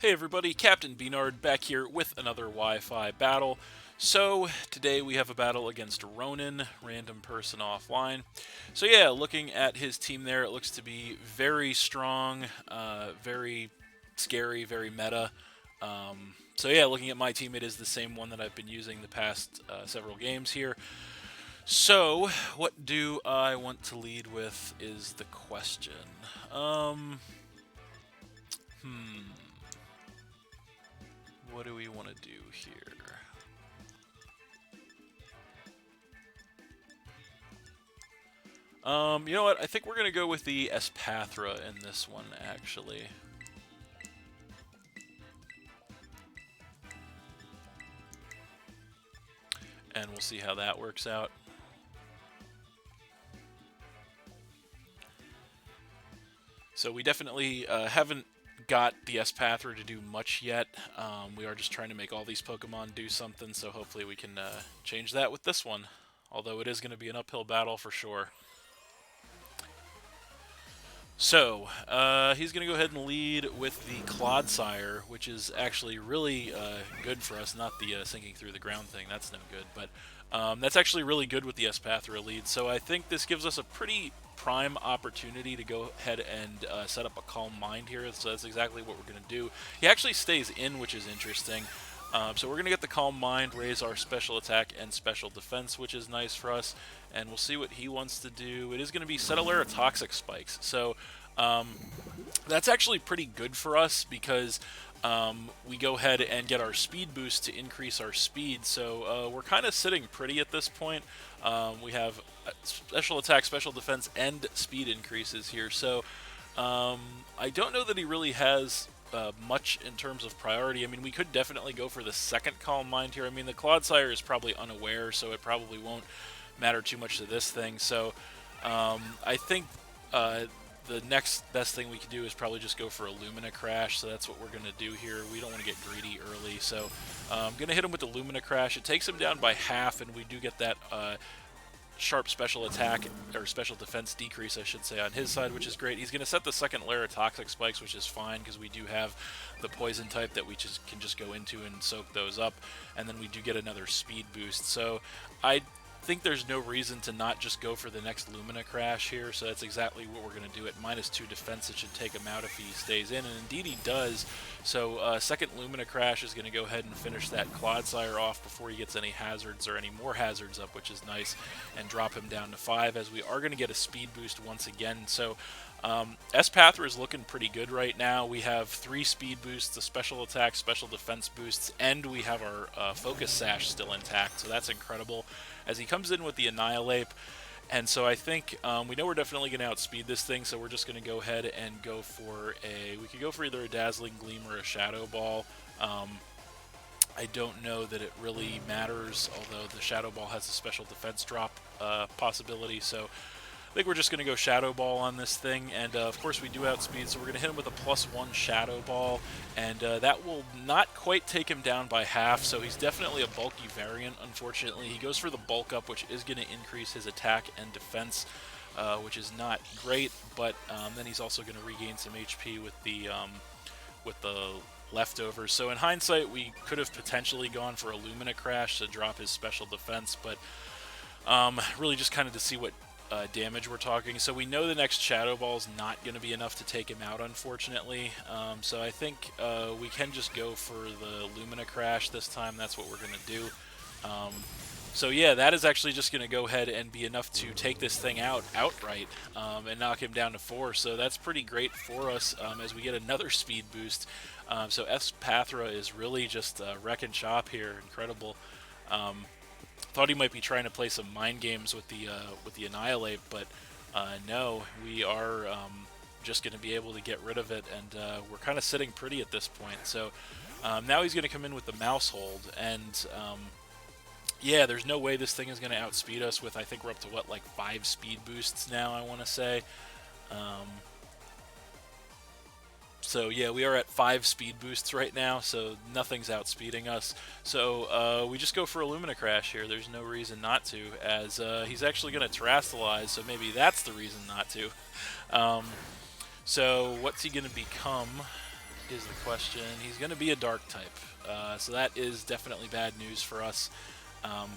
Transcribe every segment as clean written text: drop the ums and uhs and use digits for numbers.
Hey everybody, Captain B-Nard back here with another Wi-Fi battle. So, today we have a battle against Ronin, random person offline. So yeah, looking at his team there, it looks to be very strong, very scary, very meta. So yeah, looking at my team, it is the same one that I've been using the past several games here. So, what do I want to lead with is the question. Um, hmm. What do we want to do here? You know what? I think we're going to go with the Espathra in this one, actually. And we'll see how that works out. So we definitely haven't got the Espathra to do much yet. We are just trying to make all these Pokemon do something, so hopefully we can change that with this one. Although it is going to be an uphill battle for sure. So, he's going to go ahead and lead with the Clodsire, which is actually really good for us, not the sinking through the ground thing, that's no good, but that's actually really good with the Espathra lead, so I think this gives us a pretty prime opportunity to go ahead and set up a Calm Mind here, so that's exactly what we're going to do. He actually stays in, which is interesting. So we're going to get the Calm Mind, raise our special attack and special defense, which is nice for us, and we'll see what he wants to do. It is going to be Settlera Toxic Spikes, so that's actually pretty good for us because we go ahead and get our speed boost to increase our speed, so we're kind of sitting pretty at this point. We have special attack, special defense, and speed increases here, so I don't know that he really has much in terms of priority. I mean, we could definitely go for the second Calm Mind here. I mean, the Clodsire is probably unaware, so it probably won't matter too much to this thing. So I think the next best thing we can do is probably just go for a Lumina Crash, so that's what we're going to do here. We don't want to get greedy early, so I'm going to hit him with the Lumina Crash. It takes him down by half, and we do get that sharp special attack, or special defense decrease, I should say, on his side, which is great. He's going to set the second layer of Toxic Spikes, which is fine, because we do have the Poison type that we can just go into and soak those up, and then we do get another speed boost. So I think there's no reason to not just go for the next Lumina Crash here, so that's exactly what we're going to do. At -2 defense, it should take him out if he stays in, and indeed he does. So second Lumina Crash is going to go ahead and finish that Clodsire off before he gets any hazards or any more hazards up, which is nice, and drop him down to 5, as we are going to get a speed boost once again. So Espathra is looking pretty good right now. We have 3 speed boosts, a special attack, special defense boosts, and we have our Focus Sash still intact, so that's incredible. As he comes in with the Annihilate, and so I think we know we're definitely going to outspeed this thing, so we're just going to go ahead and go for we could go for either a Dazzling Gleam or a Shadow Ball. I don't know that it really matters, although the Shadow Ball has a special defense drop possibility, so I think we're just going to go Shadow Ball on this thing, and of course we do outspeed, so we're going to hit him with a +1 Shadow Ball, and that will not quite take him down by half, so he's definitely a bulky variant, unfortunately. He goes for the Bulk Up, which is going to increase his attack and defense, which is not great, but then he's also going to regain some HP with the leftovers. So in hindsight, we could have potentially gone for a Lumina Crash to drop his special defense, but really just kind of to see what damage we're talking. So we know the next Shadow Ball is not going to be enough to take him out, unfortunately. So I think we can just go for the Lumina Crash this time. That's what we're going to do. So yeah, that is actually just going to go ahead and be enough to take this thing outright and knock him down to 4. So that's pretty great for us as we get another speed boost. So Espathra is really just wrecking shop here. Incredible. Thought he might be trying to play some mind games with the Annihilate, but no, we are just going to be able to get rid of it, and we're kind of sitting pretty at this point. So now he's going to come in with the Mouse Hold, and yeah, there's no way this thing is going to outspeed us with, I think we're up to, what, like 5 speed boosts now, I want to say. So yeah, we are at 5 speed boosts right now, so nothing's outspeeding us. So we just go for a Lumina Crash here. There's no reason not to, as he's actually going to Terastallize, so maybe that's the reason not to. So what's he going to become? is the question. He's going to be a dark type, so that is definitely bad news for us. Um,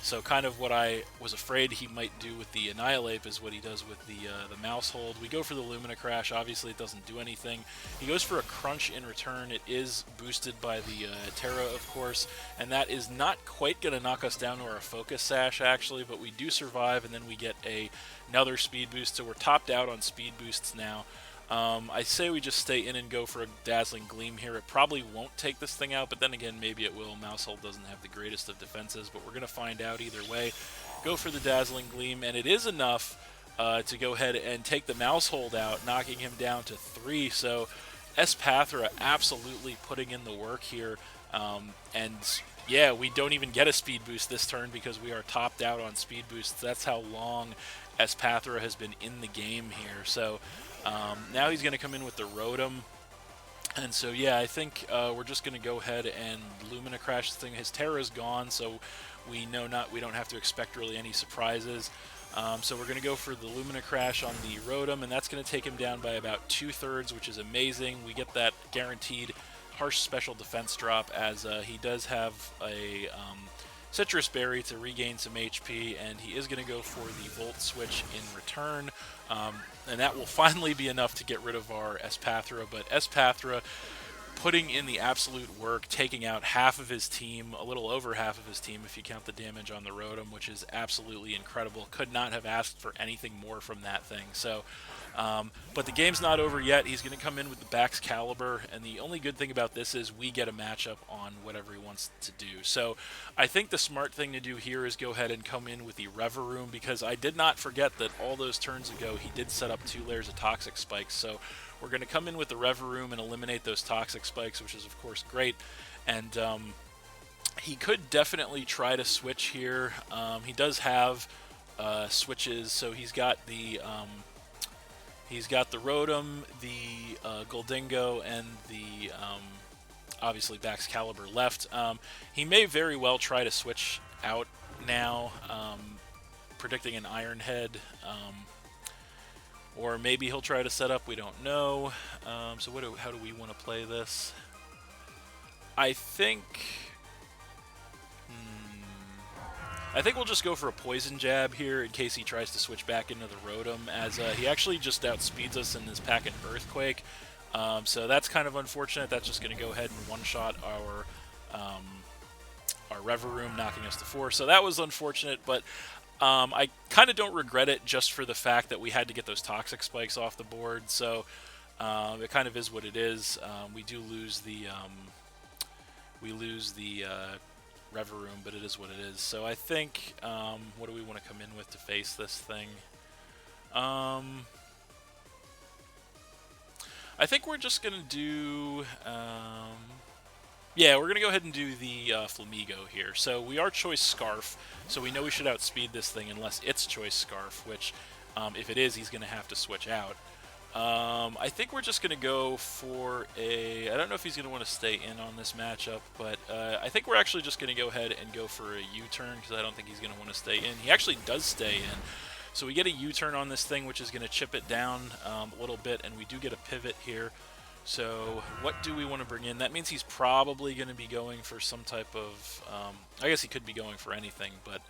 so kind of what I was afraid he might do with the Annihilate is what he does with the Mouse Hold. We go for the Lumina Crash. Obviously, it doesn't do anything. He goes for a Crunch in return. It is boosted by the Terra, of course, and that is not quite going to knock us down to our Focus Sash, actually, but we do survive, and then we get another Speed Boost, so we're topped out on Speed Boosts now. I say we just stay in and go for a Dazzling Gleam here. It probably won't take this thing out, but then again, maybe it will. Mousehold doesn't have the greatest of defenses, but we're going to find out either way. Go for the Dazzling Gleam, and it is enough to go ahead and take the Mousehold out, knocking him down to 3. So Espathra absolutely putting in the work here. And yeah, we don't even get a Speed Boost this turn because we are topped out on Speed Boosts. That's how long Espathra has been in the game here. So now he's going to come in with the Rotom. And so, yeah, I think we're just going to go ahead and Lumina Crash this thing. His Terra's gone, so we don't have to expect really any surprises. So we're going to go for the Lumina Crash on the Rotom, and that's going to take him down by about 2/3, which is amazing. We get that guaranteed harsh special defense drop, as he does have a Citrus Berry to regain some HP, and he is going to go for the Volt Switch in return. And that will finally be enough to get rid of our Espathra, but Espathra putting in the absolute work, taking out half of his team, a little over half of his team if you count the damage on the Rotom, which is absolutely incredible. Could not have asked for anything more from that thing. So, but the game's not over yet. He's going to come in with the Baxcalibur, and the only good thing about this is we get a matchup on whatever he wants to do. So I think the smart thing to do here is go ahead and come in with the Reveroom, because I did not forget that all those turns ago he did set up 2 layers of Toxic Spikes. So we're going to come in with the Reveroom and eliminate those Toxic Spikes, which is of course great. And he could definitely try to switch here. He does have switches, so he's got the Rotom, the Goldingo, and the obviously Baxcalibur left. He may very well try to switch out now, predicting an Iron Head. Or maybe he'll try to set up, we don't know. So how do we want to play this? I think we'll just go for a Poison Jab here in case he tries to switch back into the Rotom, as he actually just outspeeds us in his pack and Earthquake. So that's kind of unfortunate. That's just going to go ahead and one-shot our Reveroom, knocking us to 4. So that was unfortunate, but I kind of don't regret it, just for the fact that we had to get those Toxic Spikes off the board. So it kind of is what it is. We do lose the Reveroom, but it is what it is. So I think, what do we want to come in with to face this thing? I think we're just going to do... yeah, we're going to go ahead and do the Flamigo here. So we are Choice Scarf, so we know we should outspeed this thing unless it's Choice Scarf, which, if it is, he's going to have to switch out. I think we're just going to go for a... I don't know if he's going to want to stay in on this matchup, but I think we're actually just going to go ahead and go for a U-turn, because I don't think he's going to want to stay in. He actually does stay in. So we get a U-turn on this thing, which is going to chip it down a little bit, and we do get a pivot here. So what do we want to bring in? That means he's probably going to be going for some type of... I guess he could be going for anything, but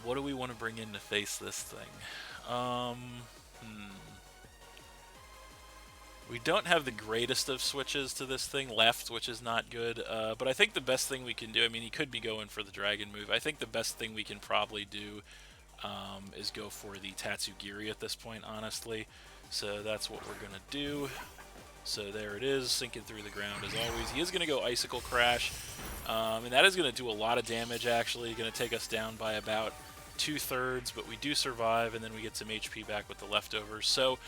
what do we want to bring in to face this thing? We don't have the greatest of switches to this thing left, which is not good, but I think the best thing we can do... I mean, he could be going for the Dragon move. I think the best thing we can probably do is go for the Tatsugiri at this point, honestly. So that's what we're going to do. So there it is, sinking through the ground as always. He is going to go Icicle Crash, and that is going to do a lot of damage, actually. Going to take us down by about 2/3, but we do survive, and then we get some HP back with the leftovers. So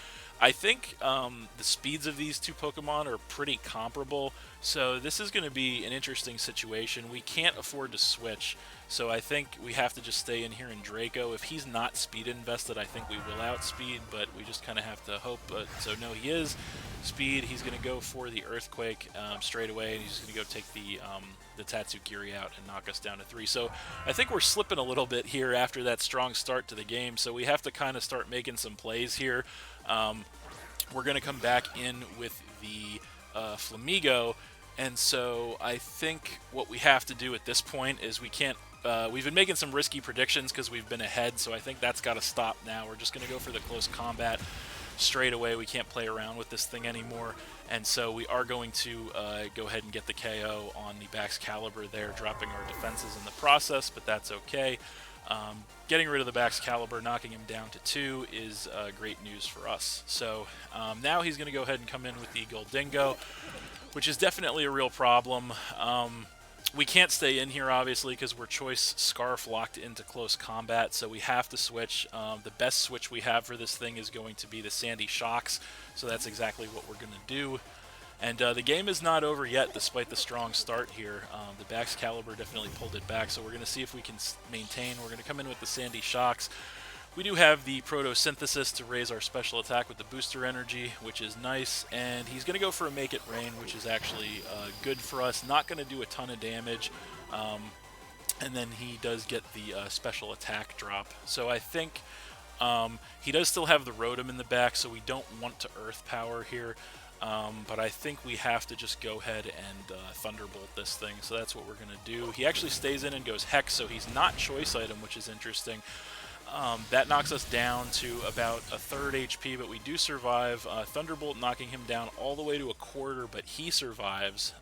I think the speeds of these two Pokemon are pretty comparable, so this is going to be an interesting situation. We can't afford to switch, so I think we have to just stay in here in Draco. If he's not speed invested, I think we will outspeed, but we just kind of have to hope. So no, he is speed. He's going to go for the Earthquake straight away, and he's going to go take the Tatsugiri out and knock us down to 3. So I think we're slipping a little bit here after that strong start to the game, so we have to kind of start making some plays here. We're going to come back in with the Flamigo, and so I think what we have to do at this point is we can't. We've been making some risky predictions because we've been ahead, so I think that's got to stop now. We're just going to go for the close combat straight away. We can't play around with this thing anymore, and so we are going to go ahead and get the KO on the Baxcalibur there, dropping our defenses in the process, but that's okay. Getting rid of the Baxcalibur, knocking him down to 2 is great news for us. So now he's going to go ahead and come in with the Goldingo, which is definitely a real problem. We can't stay in here, obviously, because we're Choice Scarf locked into close combat, so we have to switch. The best switch we have for this thing is going to be the Sandy Shocks, so that's exactly what we're going to do. And the game is not over yet, despite the strong start here. The Baxcalibur definitely pulled it back, so we're going to see if we can maintain. We're going to come in with the Sandy Shocks. We do have the Protosynthesis to raise our special attack with the booster energy, which is nice, and he's going to go for a Make It Rain, which is actually good for us. Not going to do a ton of damage, and then he does get the special attack drop. So I think he does still have the Rotom in the back, so we don't want to Earth Power here, but I think we have to just go ahead and Thunderbolt this thing, so that's what we're going to do. He actually stays in and goes Hex, so he's not Choice Item, which is interesting. That knocks us down to about a third HP, but we do survive. Thunderbolt knocking him down all the way to a quarter, but he survives.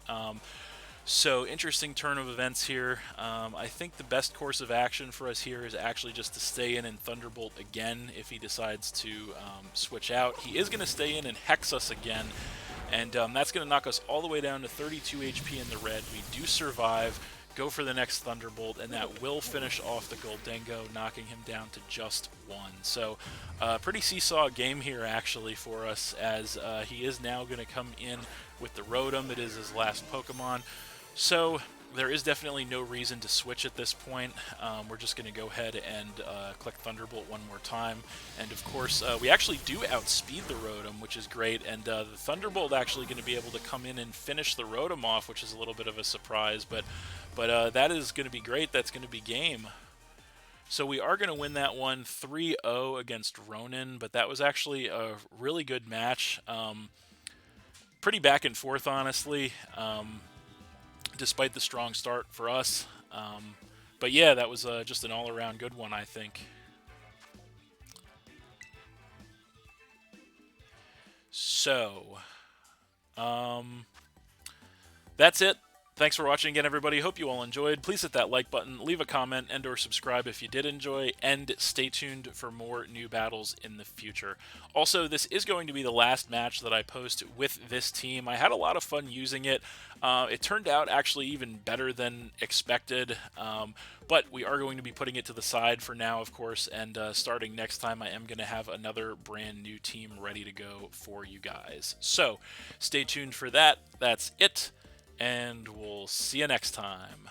So interesting turn of events here. I think the best course of action for us here is actually just to stay in and Thunderbolt again if he decides to switch out. He is going to stay in and Hex us again, and that's going to knock us all the way down to 32 HP in the red. We do survive. Go for the next Thunderbolt, and that will finish off the Goldingo, knocking him down to just 1. So, pretty seesaw game here, actually, for us, as he is now going to come in with the Rotom. It is his last Pokemon. So, there is definitely no reason to switch at this point. We're just going to go ahead and click Thunderbolt one more time. And of course, we actually do outspeed the Rotom, which is great. And the Thunderbolt actually going to be able to come in and finish the Rotom off, which is a little bit of a surprise. But that is going to be great. That's going to be game. So we are going to win that one 3-0 against Ronin. But that was actually a really good match. Pretty back and forth, honestly. Despite the strong start for us. But yeah, that was just an all-around good one, I think. So, that's it. Thanks for watching again, everybody. Hope you all enjoyed. Please hit that like button, leave a comment, and or subscribe if you did enjoy, and stay tuned for more new battles in the future. Also, this is going to be the last match that I post with this team. I had a lot of fun using it. It turned out actually even better than expected, but we are going to be putting it to the side for now, of course, and starting next time I am going to have another brand new team ready to go for you guys. So, stay tuned for that. That's it. And we'll see you next time.